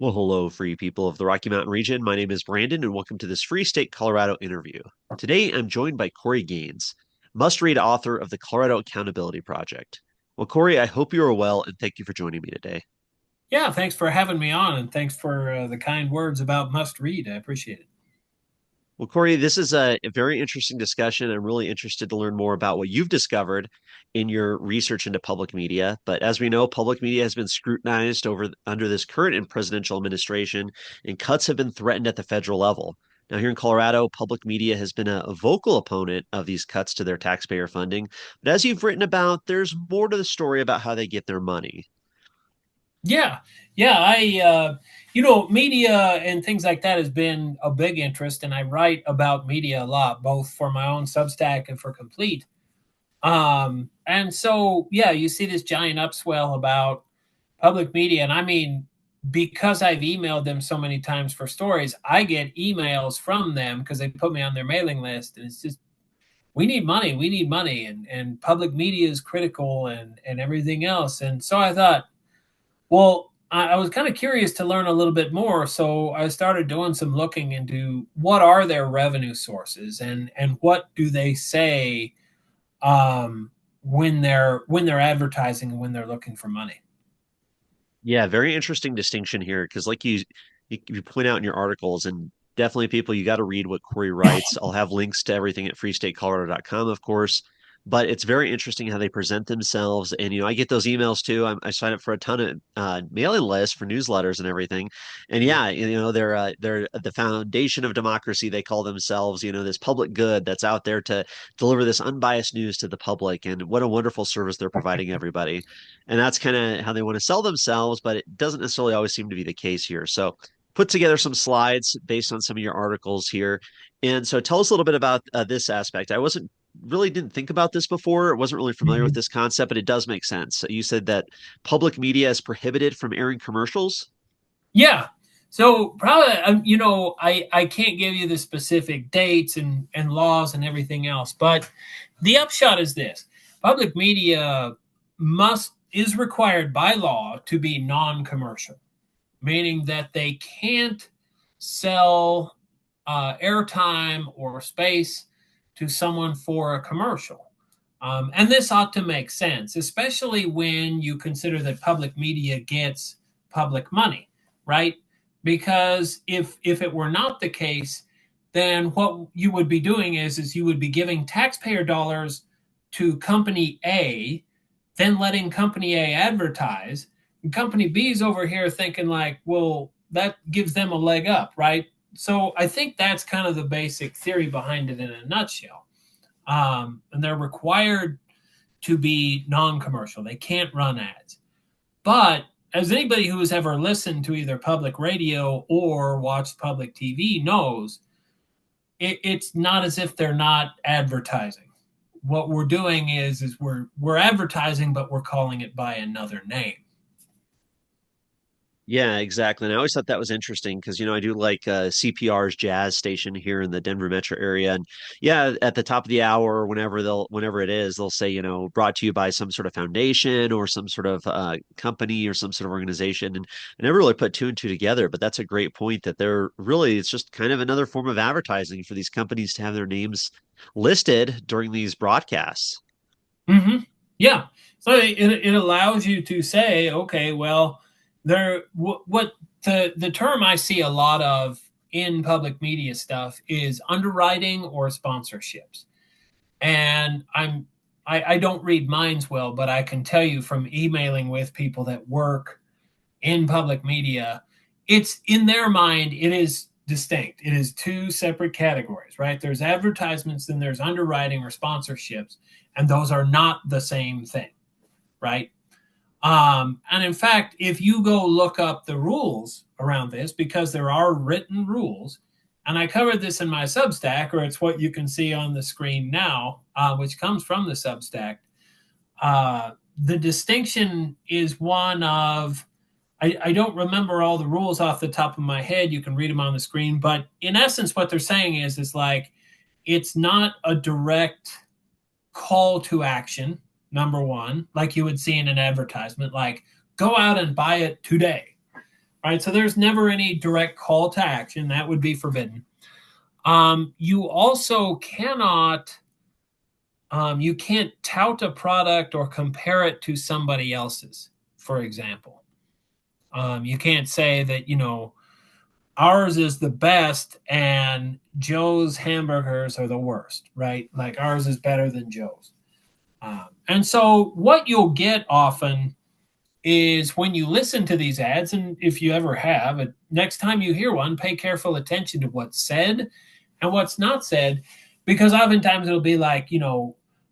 Well, hello, free people of the Rocky Mountain region. My name is Brandon, and welcome to this Free State Colorado interview. Today, I'm joined by Cory Gaines, must-read author of the Colorado Accountability Project. Well, Cory, I hope you are well, and thank you for joining me today. Yeah, thanks for having me on, and thanks for the kind words about must read. I appreciate it. Well, Cory, this is a very interesting discussion. I'm really interested to learn more about what you've discovered in your research into public media. But as we know, public media has been scrutinized under this current and presidential administration, and cuts have been threatened at the federal level. Now, here in Colorado, public media has been a vocal opponent of these cuts to their taxpayer funding. But as you've written about, there's more to the story about how they get their money. Yeah, yeah. Media and things like that has been a big interest, and I write about media a lot, both for my own Substack and for Complete. And so, yeah, you see this giant upswell about public media, and I mean, because I've emailed them so many times for stories, I get emails from them because they put me on their mailing list, and it's just we need money, and public media is critical, and everything else. And so I thought, well, I was kind of curious to learn a little bit more, so I started doing some looking into what are their revenue sources, and what do they say when they're advertising and when they're looking for money. Yeah, very interesting distinction here because, like you point out in your articles, and definitely people, you got to read what Corey writes. I'll have links to everything at freestatecolorado.com, of course. But it's very interesting how they present themselves. And, I get those emails too. I sign up for a ton of mailing lists for newsletters and everything. And yeah, they're the foundation of democracy. They call themselves, this public good that's out there to deliver this unbiased news to the public. And what a wonderful service they're providing everybody. And that's kind of how they want to sell themselves, but it doesn't necessarily always seem to be the case here. So put together some slides based on some of your articles here. And so tell us a little bit about this aspect. I wasn't really didn't think about this before. I wasn't really familiar with Mhm. this concept, but it does make sense. So you said that public media is prohibited from airing commercials. Yeah. So probably, I can't give you the specific dates and laws and everything else, but the upshot is this: public media must is required by law to be non-commercial, meaning that they can't sell airtime or space to someone for a commercial. And this ought to make sense, especially when you consider that public media gets public money, right? Because if it were not the case, then what you would be doing is you would be giving taxpayer dollars to company A, then letting company A advertise. And company B is over here thinking like, well, that gives them a leg up, right? So I think that's kind of the basic theory behind it in a nutshell. And they're required to be non-commercial. They can't run ads. But as anybody who has ever listened to either public radio or watched public TV knows, it's not as if they're not advertising. What we're doing is we're advertising, but we're calling it by another name. Yeah, exactly. And I always thought that was interesting because, I do like CPR's jazz station here in the Denver metro area. And yeah, at the top of the hour, whenever it is, they'll say, brought to you by some sort of foundation or some sort of company or some sort of organization. And I never really put two and two together, but that's a great point that it's just kind of another form of advertising for these companies to have their names listed during these broadcasts. Mm-hmm. Yeah. So it allows you to say, okay, well, what the term I see a lot of in public media stuff is underwriting or sponsorships. And I don't read minds well, but I can tell you from emailing with people that work in public media, it's in their mind, it is distinct. It is two separate categories, right? There's advertisements, then there's underwriting or sponsorships, and those are not the same thing, right? And in fact, if you go look up the rules around this, because there are written rules, and I covered this in my Substack, or it's what you can see on the screen now, which comes from the Substack. The distinction is one of I don't remember all the rules off the top of my head. You can read them on the screen, but in essence, what they're saying is like it's not a direct call to action. Number one, like you would see in an advertisement, like go out and buy it today. right? So there's never any direct call to action. That would be forbidden. You also cannot, you can't tout a product or compare it to somebody else's, for example. You can't say that, ours is the best and Joe's hamburgers are the worst, right? Like ours is better than Joe's. And so what you'll get often is when you listen to these ads, and if you ever have, next time you hear one, pay careful attention to what's said and what's not said, because oftentimes it'll be like,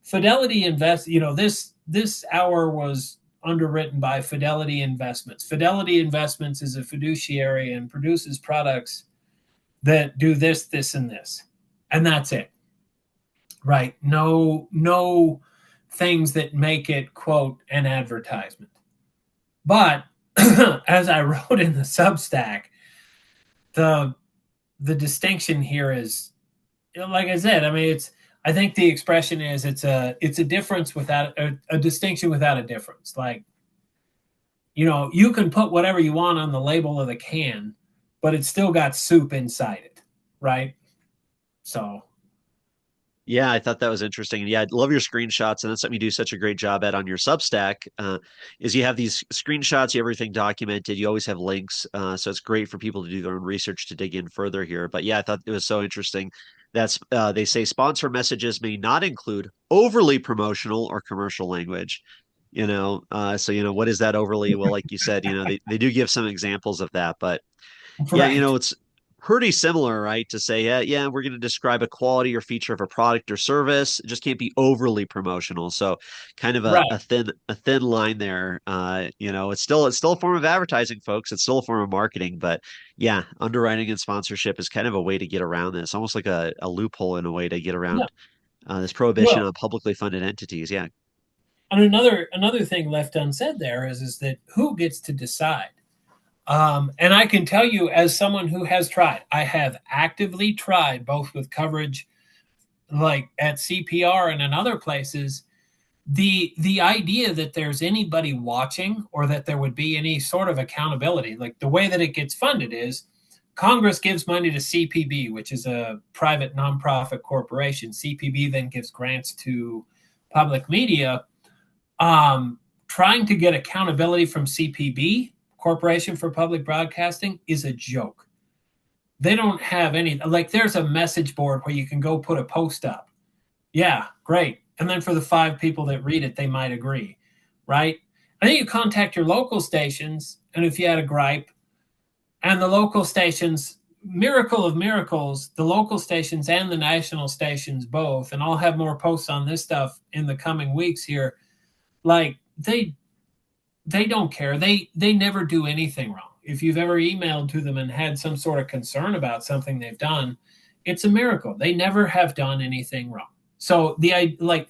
Fidelity Invest, this hour was underwritten by Fidelity Investments. Fidelity Investments is a fiduciary and produces products that do this, this, and this. And that's it. Right. No things that make it, quote, an advertisement. But as I wrote in the Substack, the the distinction here is, like I said, I mean, I think the expression is it's a difference without a distinction without a difference. Like, you can put whatever you want on the label of the can, but it's still got soup inside it, right? So, Yeah, I thought that was interesting. And yeah, I love your screenshots, and that's something you do such a great job at on your Substack. Is you have these screenshots, you have everything documented, you always have links, so it's great for people to do their own research to dig in further here. But yeah, I thought it was so interesting. That's they say sponsor messages may not include overly promotional or commercial language. So what is that overly? Well, like you said, they do give some examples of that, but yeah, right, it's pretty similar, right? To say, yeah, we're going to describe a quality or feature of a product or service. It just can't be overly promotional. So, kind of right. a thin line there. It's still a form of advertising, folks. It's still a form of marketing, but yeah, underwriting and sponsorship is kind of a way to get around this, almost like a loophole in a way to get Yeah. around this prohibition Well, on publicly funded entities. Yeah. and another thing left unsaid there is that who gets to decide? And I can tell you, as someone who has tried, I have actively tried both with coverage like at CPR and in other places. The idea that there's anybody watching or that there would be any sort of accountability, like the way that it gets funded is Congress gives money to CPB, which is a private nonprofit corporation. CPB then gives grants to public media. Trying to get accountability from CPB, Corporation for Public Broadcasting, is a joke. They don't have any, like, there's a message board where you can go put a post up. Yeah, great. And then for the 5 people that read it, they might agree, right? I think you contact your local stations, and if you had a gripe, and the local stations, miracle of miracles, the local stations and the national stations both, and I'll have more posts on this stuff in the coming weeks here, like they don't care. They never do anything wrong. If you've ever emailed to them and had some sort of concern about something they've done, it's a miracle. They never have done anything wrong. So like,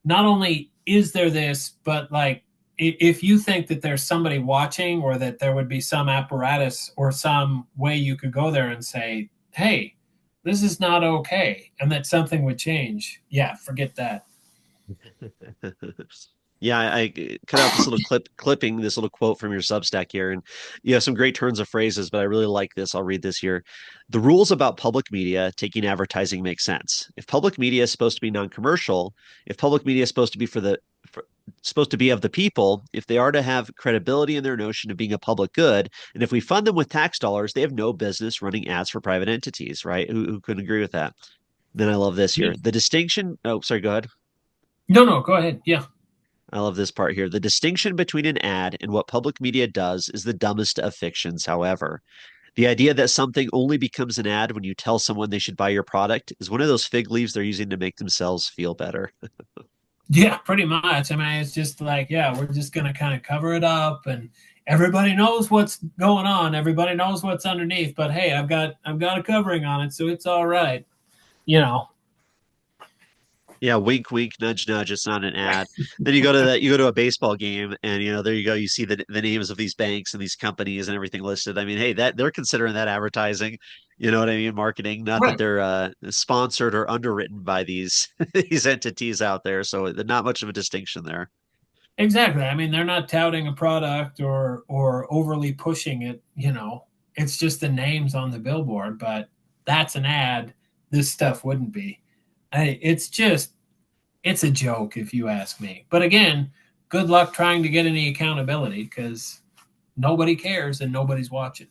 not only is there this, but like, if you think that there's somebody watching or that there would be some apparatus or some way you could go there and say, hey, this is not okay, and that something would change, yeah, forget that. Yeah, I cut out this little clipping, this little quote from your Substack here, and you have some great turns of phrases, but I really like this. I'll read this here. The rules about public media taking advertising make sense. If public media is supposed to be non-commercial, if public media is supposed to be supposed to be of the people, if they are to have credibility in their notion of being a public good, and if we fund them with tax dollars, they have no business running ads for private entities, right? Who couldn't agree with that? Then I love this here. Me. The distinction. Oh, sorry, go ahead. No, go ahead. Yeah. I love this part here. The distinction between an ad and what public media does is the dumbest of fictions, however. The idea that something only becomes an ad when you tell someone they should buy your product is one of those fig leaves they're using to make themselves feel better. Yeah, pretty much. I mean, it's just like, yeah, we're just going to kind of cover it up, and everybody knows what's going on. Everybody knows what's underneath, but hey, I've got a covering on it, so it's all right. You know. Yeah, wink, wink, nudge, nudge. It's not an ad. Then you go to a baseball game, and there you go. You see the names of these banks and these companies and everything listed. I mean, hey, that they're considering that advertising. You know what I mean? Marketing. Not that Right. they're sponsored or underwritten by these these entities out there. So not much of a distinction there. Exactly. I mean, they're not touting a product or overly pushing it, you know. It's just the names on the billboard, but that's an ad. This stuff wouldn't be. It's just it's a joke if you ask me. But again, good luck trying to get any accountability because nobody cares and nobody's watching.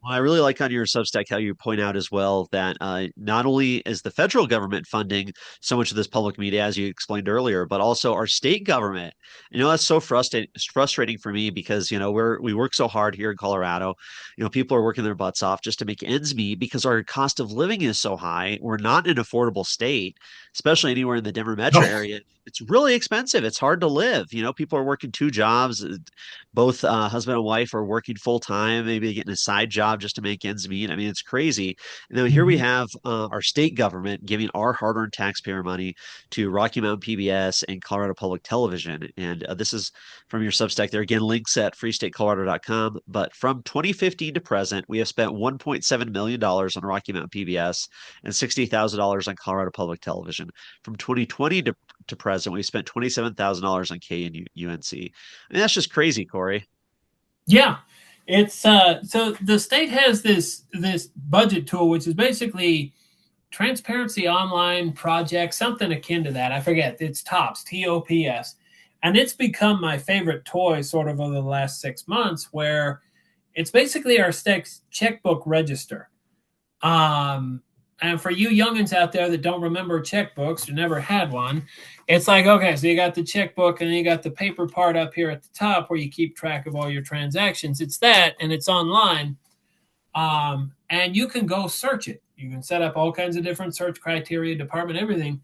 Well, I really like on your Substack how you point out as well that not only is the federal government funding so much of this public media, as you explained earlier, but also our state government. That's so frustrating for me because, we work so hard here in Colorado. People are working their butts off just to make ends meet because our cost of living is so high. We're not an affordable state, especially anywhere in the Denver metro No. area. It's really expensive. It's hard to live. People are working two jobs. Both husband and wife are working full time, maybe getting a side job just to make ends meet. I mean, it's crazy. And then here we Mhm. have our state government giving our hard-earned taxpayer money to Rocky Mountain PBS and Colorado Public Television. And this is from your Substack there. Again, links at freestatecolorado.com. But from 2015 to present, we have spent $1.7 million on Rocky Mountain PBS and $60,000 on Colorado Public Television. From 2020 to present, we spent $27,000 on K and UNC. I mean, that's just crazy, Cory. Yeah. It's so the state has this budget tool which is basically Transparency Online Project, something akin to that. I forget. It's TOPS, TOPS. And it's become my favorite toy sort of over the last 6 months, where it's basically our state's checkbook register. Um, and for you youngins out there that don't remember checkbooks or never had one, it's like, okay, so you got the checkbook and then you got the paper part up here at the top where you keep track of all your transactions. It's that, and it's online. And you can go search it. You can set up all kinds of different search criteria, department, everything.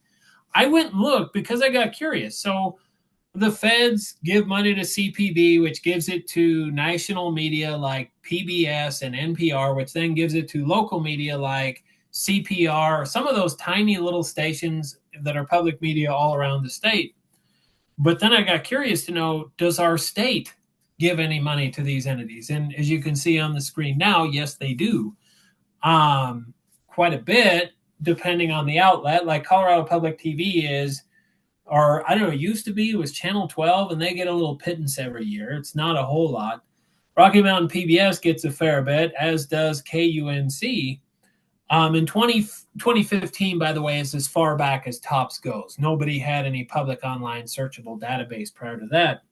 I went and looked because I got curious. So the feds give money to CPB, which gives it to national media like PBS and NPR, which then gives it to local media like CPR, some of those tiny little stations that are public media all around the state. But then I got curious to know, does our state give any money to these entities? And as you can see on the screen now, yes, they do. Quite a bit, depending on the outlet. Like Colorado Public TV is, or I don't know, it used to be, it was Channel 12, and they get a little pittance every year. It's not a whole lot. Rocky Mountain PBS gets a fair bit, as does KUNC. In 2015, by the way, is as far back as TOPS goes. Nobody had any public online searchable database prior to that.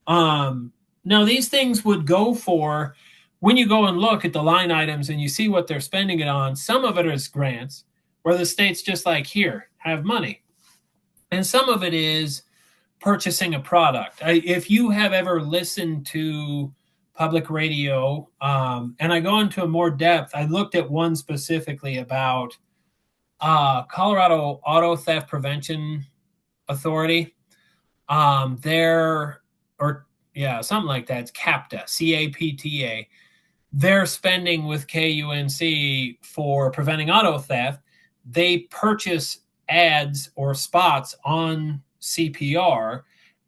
Um, Now, these things would go for when you go and look at the line items and you see what they're spending it on. Some of it is grants, where the state's just like, here, have money. And some of it is purchasing a product. If you have ever listened to public radio, and I go into a more depth, I looked at one specifically about Colorado Auto Theft Prevention Authority. They're, or yeah, something like that. It's CAPTA, CAPTA. They're spending with KUNC for preventing auto theft. They purchase ads or spots on CPR,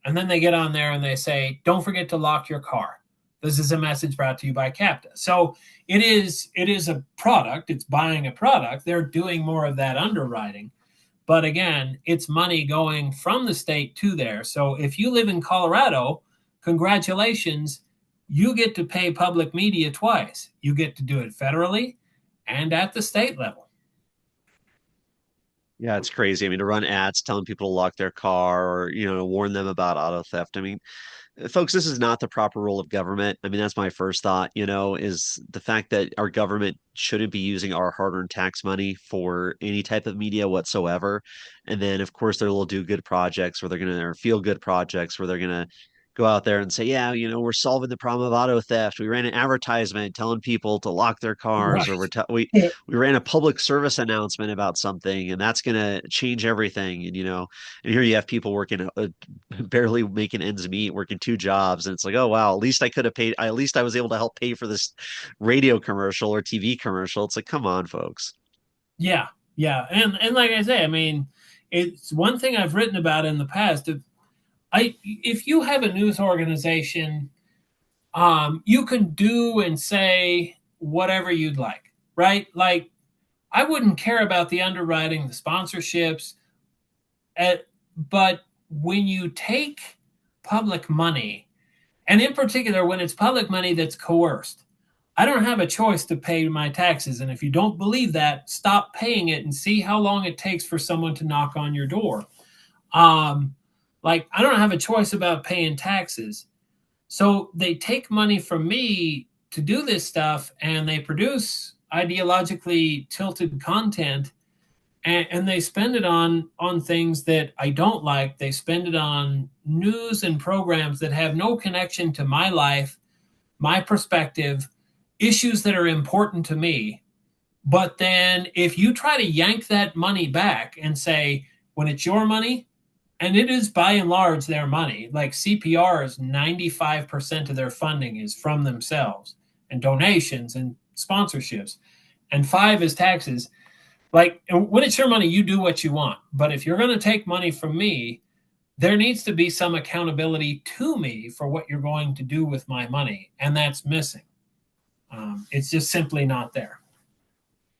and then they get on there and they say, "Don't forget to lock your car." This is a message brought to you by CAPTA. So it is a product. It's buying a product. They're doing more of that underwriting. But again, it's money going from the state to there. So if you live in Colorado, congratulations, you get to pay public media twice. You get to do it federally and at the state level. Yeah, it's crazy. I mean, to run ads telling people to lock their car or, warn them about auto theft. I mean, folks, this is not the proper role of government. I mean, that's my first thought, is the fact that our government shouldn't be using our hard-earned tax money for any type of media whatsoever. And then, of course, they'll do good projects where they're going to, or feel good projects where they're going to go out there and say, yeah, we're solving the problem of auto theft. We ran an advertisement telling people to lock their cars, or Right. we ran a public service announcement about something, and that's going to change everything. And here you have people working barely making ends meet, working two jobs, and it's like, oh wow, at least I could have paid. At least I was able to help pay for this radio commercial or TV commercial. It's like, come on, folks. Yeah. Yeah. And like I say, I mean, it's one thing I've written about in the past. If you have a news organization, you can do and say whatever you'd like, right? Like I wouldn't care about the underwriting, the sponsorships, but when you take public money, and in particular, when it's public money that's coerced, I don't have a choice to pay my taxes. And if you don't believe that, stop paying it and see how long it takes for someone to knock on your door. Um, like, I don't have a choice about paying taxes. So they take money from me to do this stuff and they produce ideologically tilted content, and they spend it on things that I don't like. They spend it on news and programs that have no connection to my life, my perspective, issues that are important to me. But then if you try to yank that money back and say, when it's your money, and it is by and large their money, like CPR is 95% of their funding is from themselves and donations and sponsorships, and five is taxes. Like, when it's your money, you do what you want. But if you're going to take money from me, there needs to be some accountability to me for what you're going to do with my money. And that's missing. It's just simply not there.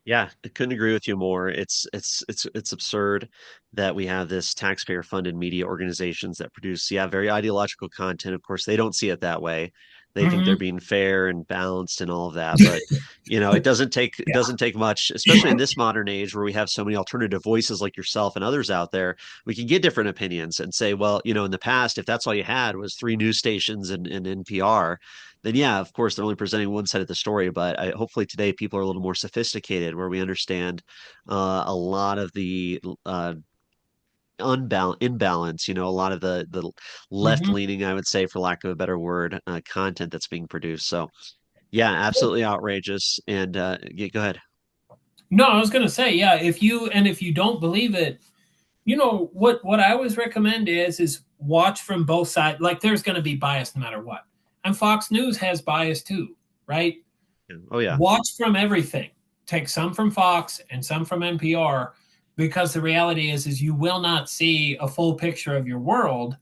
Yeah, I couldn't agree with you more. It's absurd that we have this taxpayer-funded media organizations that produce, yeah, very ideological content. Of course, they don't see it that way. They think they're Mm-hmm. being fair and balanced and all of that. But it Yeah. doesn't take much, especially in this modern age where we have so many alternative voices like yourself and others out there. We can get different opinions and say, well, in the past, if that's all you had was three news stations and NPR, then yeah, of course, they're only presenting one side of the story. But hopefully today people are a little more sophisticated, where we understand a lot of the imbalance. A lot of the left Mm-hmm. leaning, I would say, for lack of a better word, content that's being produced. So yeah, absolutely outrageous. And yeah, go ahead. No, I was going to say, yeah, if you don't believe it, what I always recommend is watch from both sides. Like, there's going to be bias no matter what. And Fox News has bias too, right? Oh yeah. Watch from everything. Take some from Fox and some from NPR, because the reality is you will not see a full picture of your world,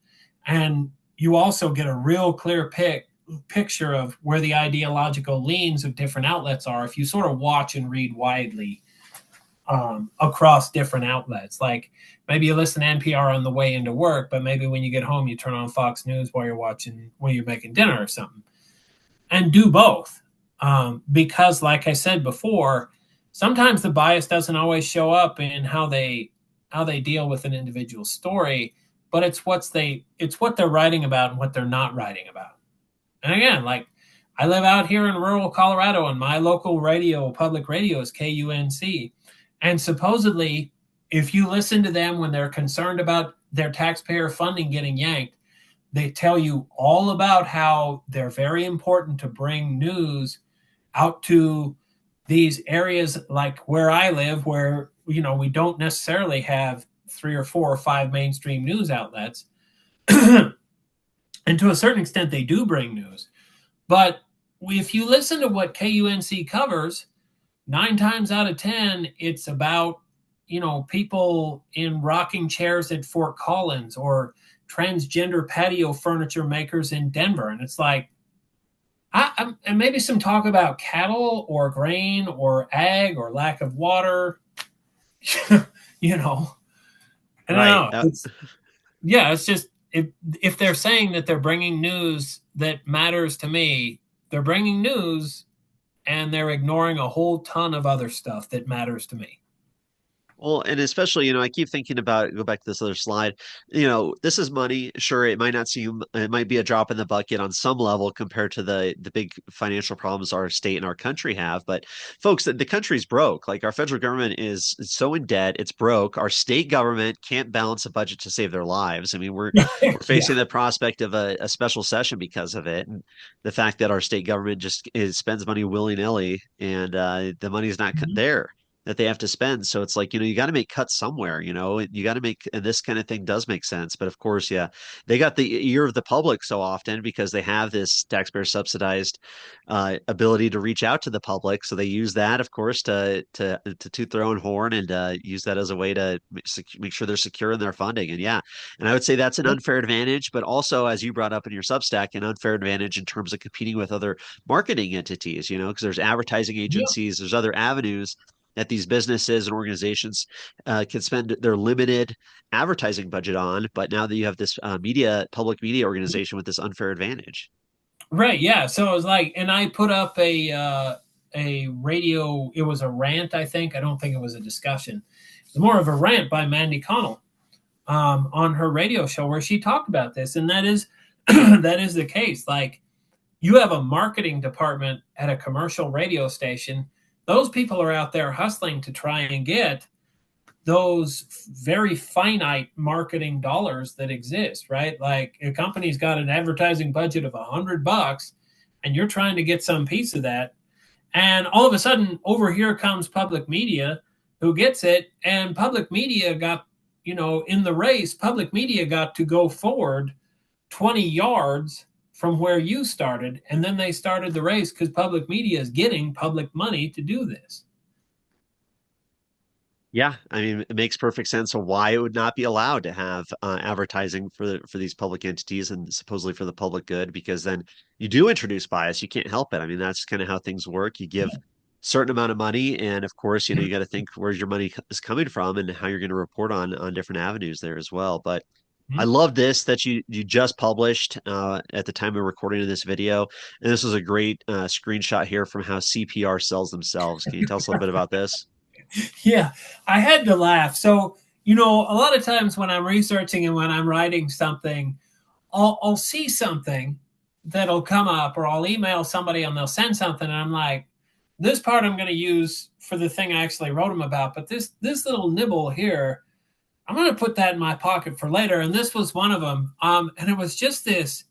and you also get a real clear picture of where the ideological leans of different outlets are if you sort of watch and read widely across different outlets. Like, maybe you listen to NPR on the way into work, but maybe when you get home you turn on Fox News while you're making dinner or something, and do both. Because, like I said before, sometimes the bias doesn't always show up in how they deal with an individual story, but it's what they're writing about and what they're not writing about. And again, like, I live out here in rural Colorado, and my local public radio is KUNC. And supposedly, if you listen to them when they're concerned about their taxpayer funding getting yanked, they tell you all about how they're very important to bring news out to these areas like where I live, where we don't necessarily have three or four or five mainstream news outlets. And to a certain extent, they do bring news. But if you listen to what KUNC covers, 9 times out of 10, it's about, people in rocking chairs at Fort Collins or transgender patio furniture makers in Denver. And it's like, and maybe some talk about cattle or grain or ag or lack of water. you know, I don't Right. know. It's just, if they're saying that they're bringing news that matters to me, they're bringing news and they're ignoring a whole ton of other stuff that matters to me. Well, and especially, I keep thinking about, go back to this other slide. This is money. Sure, it might be a drop in the bucket on some level compared to the big financial problems our state and our country have. But folks, the country's broke. Like, our federal government is so in debt, it's broke. Our state government can't balance a budget to save their lives. I mean, we're Yeah. facing the prospect of a special session because of it, and the fact that our state government just spends money willy-nilly, and the money's not Mhm. there that they have to spend. So it's like, you got to make cuts somewhere, you got to make, and this kind of thing does make sense. But of course, yeah, they got the ear of the public so often because they have this taxpayer subsidized ability to reach out to the public. So they use that, of course, to toot their own horn and use that as a way to make sure they're secure in their funding. And yeah, and I would say that's an unfair advantage, but also, as you brought up in your Substack, an unfair advantage in terms of competing with other marketing entities, because there's advertising Yeah. agencies, there's other avenues that these businesses and organizations can spend their limited advertising budget on, but now that you have this public media organization with this unfair advantage. Right. Yeah. So it was like, and I put up a radio. It was a rant. I think. I don't think it was a discussion. It was more of a rant by Mandy Connell on her radio show where she talked about this, and that is that is the case. Like, you have a marketing department at a commercial radio station. Those people are out there hustling to try and get those very finite marketing dollars that exist, right? Like, a company's got an advertising budget of $100 and you're trying to get some piece of that. And all of a sudden, over here comes public media who gets it. And public media got, in the race, public media got to go forward 20 yards from where you started. And then they started the race because public media is getting public money to do this. Yeah, I mean, it makes perfect sense of why it would not be allowed to have advertising for these public entities and supposedly for the public good, because then you do introduce bias. You can't help it. I mean, that's kind of how things work. You give certain amount of money, and of course, you got to think where your money is coming from and how you're going to report on different avenues there as well. But I love this that you just published at the time of recording of this video, and this is a great screenshot here from how CPR sells themselves. Can you tell us a little bit about this? Yeah, I had to laugh. So, a lot of times when I'm researching and when I'm writing something, I'll see something that'll come up, or I'll email somebody and they'll send something, and I'm like, this part I'm going to use for the thing I actually wrote them about, but this little nibble here, I'm going to put that in my pocket for later. And this was one of them. And it was just this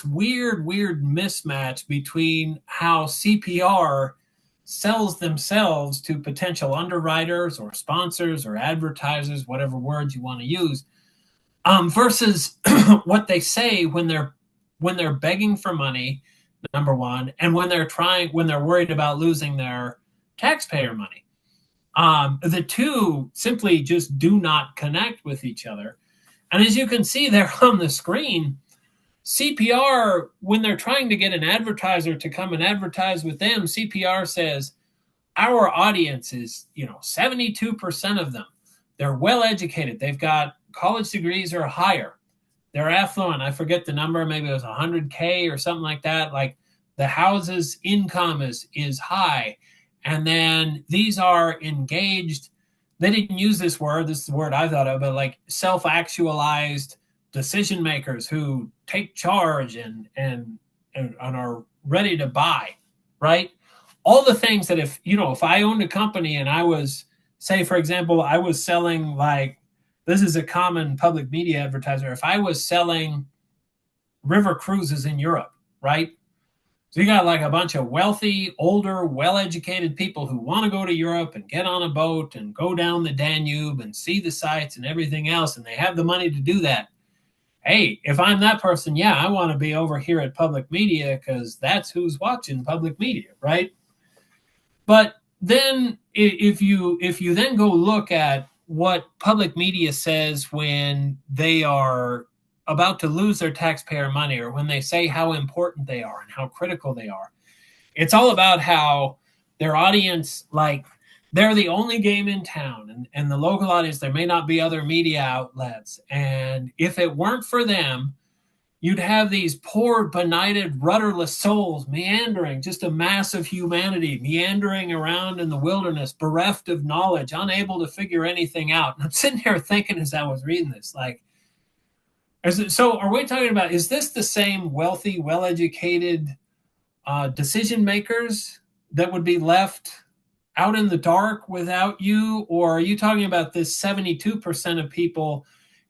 weird mismatch between how CPR sells themselves to potential underwriters or sponsors or advertisers, whatever words you want to use, versus what they say when they're begging for money, number one, and when they're worried about losing their taxpayer money. The two simply just do not connect with each other. And as you can see there on the screen, CPR, when they're trying to get an advertiser to come and advertise with them, CPR says, our audience is, 72% of them. They're well educated. They've got college degrees or higher. They're affluent. I forget the number. Maybe it was 100K or something like that. Like, the house's income is high. And then these are engaged. They didn't use this word. This is the word I thought of, but like self-actualized decision makers who take charge and are ready to buy, right? All the things that if I owned a company and I was, say, for example, I was selling, like, this is a common public media advertiser. If I was selling river cruises in Europe, right? So you got like a bunch of wealthy, older, well-educated people who want to go to Europe and get on a boat and go down the Danube and see the sights and everything else, and they have the money to do that. Hey, if I'm that person, yeah, I want to be over here at public media because that's who's watching public media, right? But then if you then go look at what public media says when they are about to lose their taxpayer money, or when they say how important they are and how critical they are, it's all about how their audience, like, they're the only game in town, and the local audience, there may not be other media outlets. And if it weren't for them, you'd have these poor, benighted, rudderless souls meandering, just a mass of humanity meandering around in the wilderness, bereft of knowledge, unable to figure anything out. And I'm sitting here thinking as I was reading this, like, so are we talking about, is this the same wealthy, well-educated decision makers that would be left out in the dark without you? Or are you talking about this 72% of people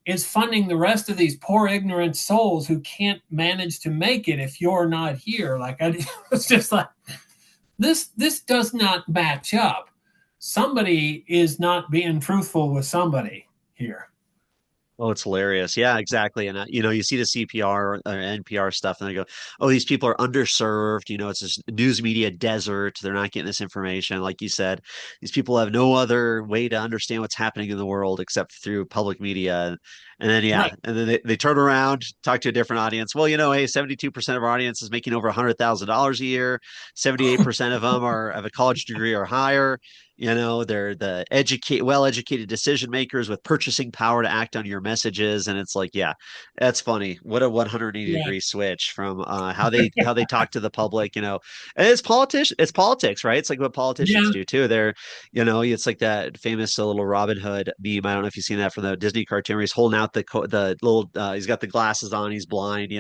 is funding the rest of these poor, ignorant souls who can't manage to make it if you're not here? Like, it's just like, this does not match up. Somebody is not being truthful with somebody here. Oh, it's hilarious. Yeah, exactly. And you see the CPR or NPR stuff, and they go, "Oh, these people are underserved. It's this news media desert. They're not getting this information." Like you said, these people have no other way to understand what's happening in the world except through public media. And then, yeah, Right. and then they turn around, talk to a different audience. Well, hey, 72% of our audience is making over $100,000 a year. 78% of them have a college degree or higher. They're the well-educated decision makers with purchasing power to act on your messages. And it's like, yeah, that's funny. What a 180 Right. degree switch from how they talk to the public. And it's politics, right? It's like what politicians Yeah. do too. It's like that famous little Robin Hood meme. I don't know if you've seen that from the Disney cartoon where he's holding out the little he's got the glasses on, he's blind,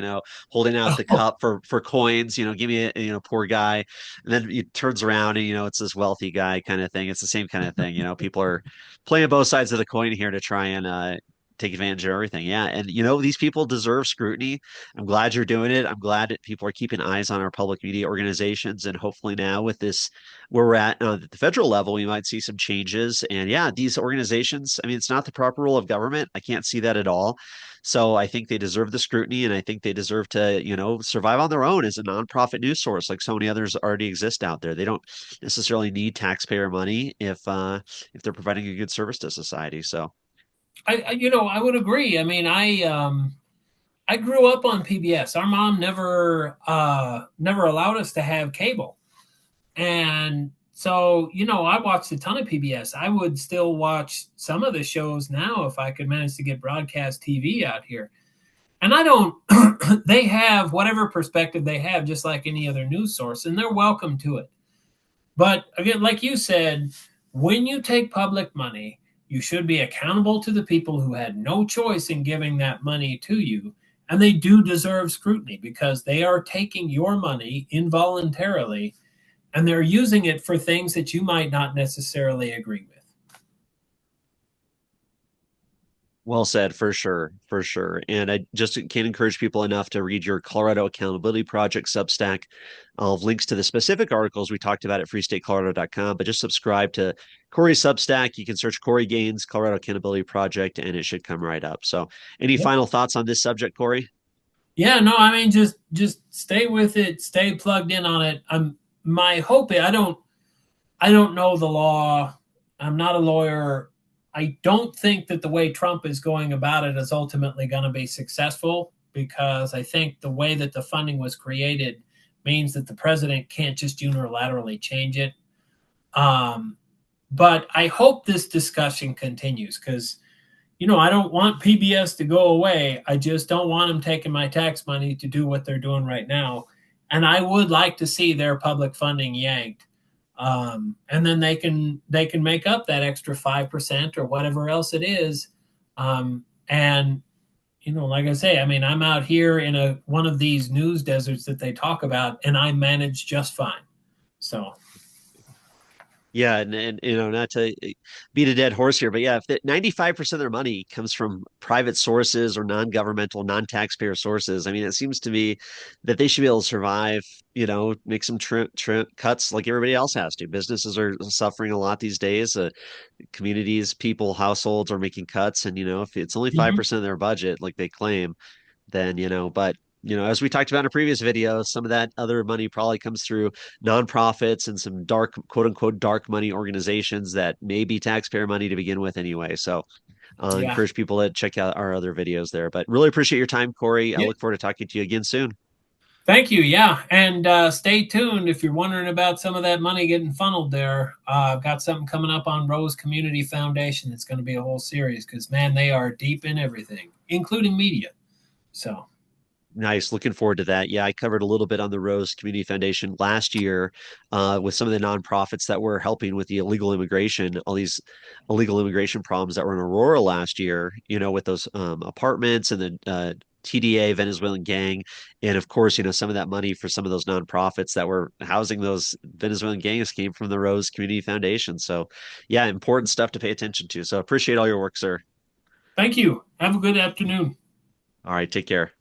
holding out the Oh, cup for coins, give me a poor guy. And then he turns around and it's this wealthy guy kind of thing. It's the same kind of thing. People are playing both sides of the coin here to try and take advantage of everything. Yeah. And these people deserve scrutiny. I'm glad you're doing it. I'm glad that people are keeping eyes on our public media organizations. And hopefully now with this, where we're at the federal level, we might see some changes. And yeah, these organizations, I mean, it's not the proper role of government. I can't see that at all. So I think they deserve the scrutiny, and I think they deserve to, survive on their own as a nonprofit news source, like so many others already exist out there. They don't necessarily need taxpayer money if they're providing a good service to society. So I would agree. I mean, I grew up on PBS. Our mom never allowed us to have cable. And so, I watched a ton of PBS. I would still watch some of the shows now if I could manage to get broadcast TV out here. And I don't, they have whatever perspective they have, just like any other news source, and they're welcome to it. But again, like you said, when you take public money, you should be accountable to the people who had no choice in giving that money to you. And they do deserve scrutiny because they are taking your money involuntarily and they're using it for things that you might not necessarily agree with. well said, for sure, for sure. And I just can't encourage people enough to read your Colorado Accountability Project Substack. I'll have links to the specific articles we talked about at freestatecolorado.com, but just subscribe to Cory's Substack. You can search Cory Gaines, Colorado Accountability Project, and it should come right up. So, any Yep. final thoughts on this subject, Cory? Yeah, no, I mean just stay with it, stay plugged in on it. My hope is I don't know the law. I'm not a lawyer. I don't think that the way Trump is going about it is ultimately going to be successful because I think the way that the funding was created means that the president can't just unilaterally change it. Um, but I hope this discussion continues because, I don't want PBS to go away. I just don't want them taking my tax money to do what they're doing right now. And I would like to see their public funding yanked, and then they can make up that extra 5% or whatever else it is. And like I say, I mean, I'm out here in a one of these news deserts that they talk about, and I manage just fine. So, Yeah, and not to beat a dead horse here, but yeah, if 95% of their money comes from private sources or non-governmental, non-taxpayer sources, I mean, it seems to me that they should be able to survive, make some trim cuts like everybody else has to. Businesses are suffering a lot these days. Communities, people, households are making cuts, and if it's only mhm. 5% of their budget, like they claim, then but as we talked about in a previous video, some of that other money probably comes through nonprofits and some dark, quote unquote, dark money organizations that may be taxpayer money to begin with anyway. So Yeah. encourage people to check out our other videos there. But really appreciate your time, Cory. I Yeah. look forward to talking to you again soon. Thank you. Yeah. And stay tuned if you're wondering about some of that money getting funneled there. I've got something coming up on Rose Community Foundation. It's going to be a whole series because, man, they are deep in everything, including media. So, Nice. Looking forward to that. Yeah, I covered a little bit on the Rose Community Foundation last year with some of the nonprofits that were helping with the illegal immigration, all these illegal immigration problems that were in Aurora last year, with those apartments and the TDA Venezuelan gang. And of course, some of that money for some of those nonprofits that were housing those Venezuelan gangs came from the Rose Community Foundation. So, yeah, important stuff to pay attention to. So, appreciate all your work, sir. thank you. Have a good afternoon. All right, take care.